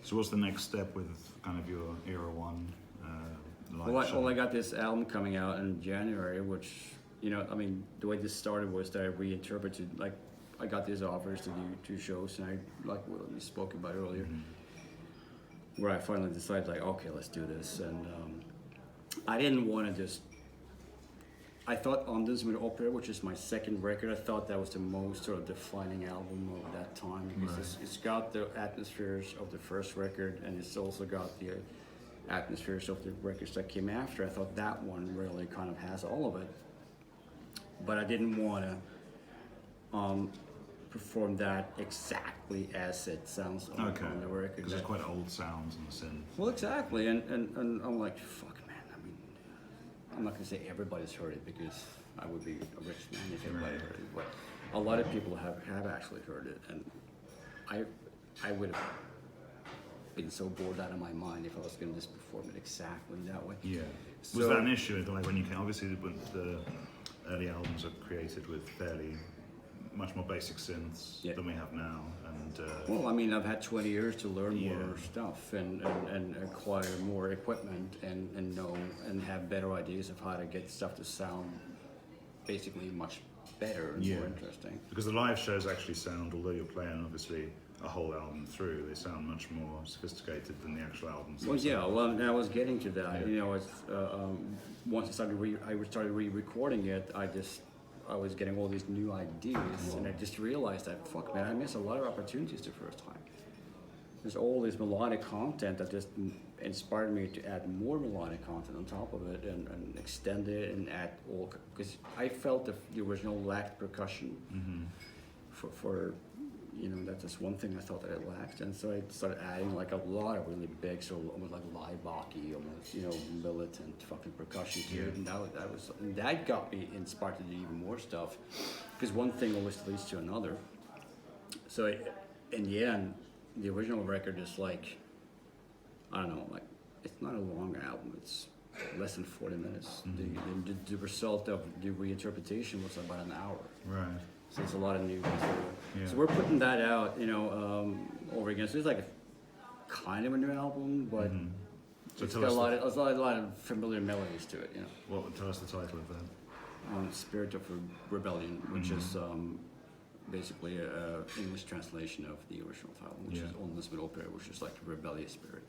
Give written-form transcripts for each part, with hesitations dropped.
So what's the next step with kind of your Era 1 live show? Well, I got this album coming out in January, which, you know, I mean, the way this started was that I reinterpreted, like, I got these offers to do 2 shows, and I, like what you spoke about earlier, where I finally decided, like, okay, let's do this. And I didn't want to just, I thought On This With Opera, which is my second record, I thought that was the most sort of defining album of that time, because it's got the atmospheres of the first record, and it's also got the atmospheres of the records that came after. I thought that one really kind of has all of it, but I didn't want to perform that exactly as it sounds on the record. Because it's quite old sounds and synth. Well, exactly, and I'm like, fuck, man. I mean, I'm not gonna say everybody's heard it, because I would be a rich man if everybody heard it, but a lot of people have actually heard it, and I would have been so bored out of my mind if I was gonna just perform it exactly that way. Yeah. So, was that an issue? Like when you can, obviously when the early albums are created with fairly much more basic synths than we have now, and well, I mean, I've had 20 years to learn more stuff and acquire more equipment and know and have better ideas of how to get stuff to sound basically much better and more interesting. Because the live shows actually sound, although you're playing obviously a whole album through, they sound much more sophisticated than the actual albums. Well, yeah, well, and I was getting to that. You know, it's, once I started re-recording it, I was getting all these new ideas, and I just realized that, fuck, man, I missed a lot of opportunities the first time. There's all this melodic content that just inspired me to add more melodic content on top of it, and extend it and add all, because I felt the original lacked percussion. For you know, that's just one thing I thought that it lacked, and so I started adding like a lot of really big, so almost like live-rocky, almost, you know, militant fucking percussion to it, and that got me inspired to do even more stuff, because one thing always leads to another. So in the end, the original record is like, I don't know, like, it's not a long album, it's less than 40 minutes. The result of the reinterpretation was about an hour. Right. So it's a lot of new material. Yeah. So we're putting that out, you know, over again. So it's like a kind of a new album, but so it's got a lot of familiar melodies to it, you know. What? Tell us the title of that. Spirit of Rebellion, which is basically an English translation of the original title, which is On This With Opera, which is like a rebellious spirit.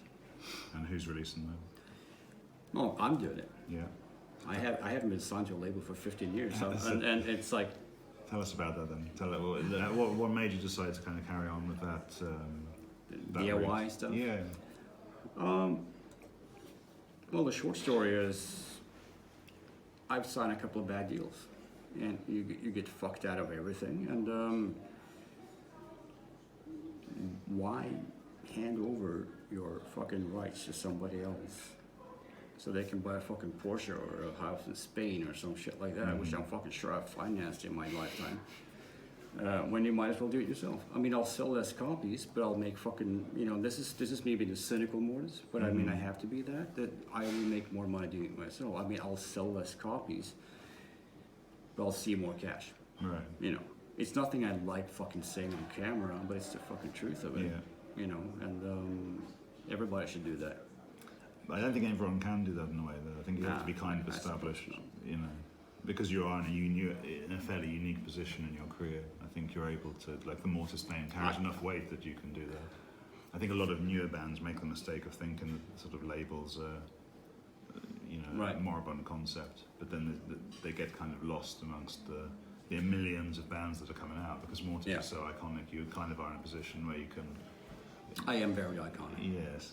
And who's releasing them? Oh, I'm doing it. Yeah. I haven't been signed to a label for 15 years, so, and it's like. Tell us about that then. Tell it, what made you decide to kind of carry on with that? DIY stuff? Yeah. Well, the short story is, I've signed a couple of bad deals, and you get fucked out of everything, and why hand over your fucking rights to somebody else so they can buy a fucking Porsche or a house in Spain or some shit like that, which I'm fucking sure I've financed in my lifetime, when you might as well do it yourself. I mean, I'll sell less copies, but I'll make fucking, you know, this is maybe the cynical Mortiis, but I mean, I have to be that I will make more money doing it myself. I mean, I'll sell less copies, but I'll see more cash. Right. You know, it's nothing I like fucking saying on camera, but it's the fucking truth of it. Yeah. You know, and everybody should do that. I don't think everyone can do that in a way, though. I think you have to be kind of established, you know, because you are in a fairly unique position in your career. I think you're able to, like, the Mortiis name carries enough weight that you can do that. I think a lot of newer bands make the mistake of thinking that sort of labels are, you know, a moribund concept, but then they get kind of lost amongst the millions of bands that are coming out, because Mortiis is so iconic. You kind of are in a position where you can. I am very iconic. Yes.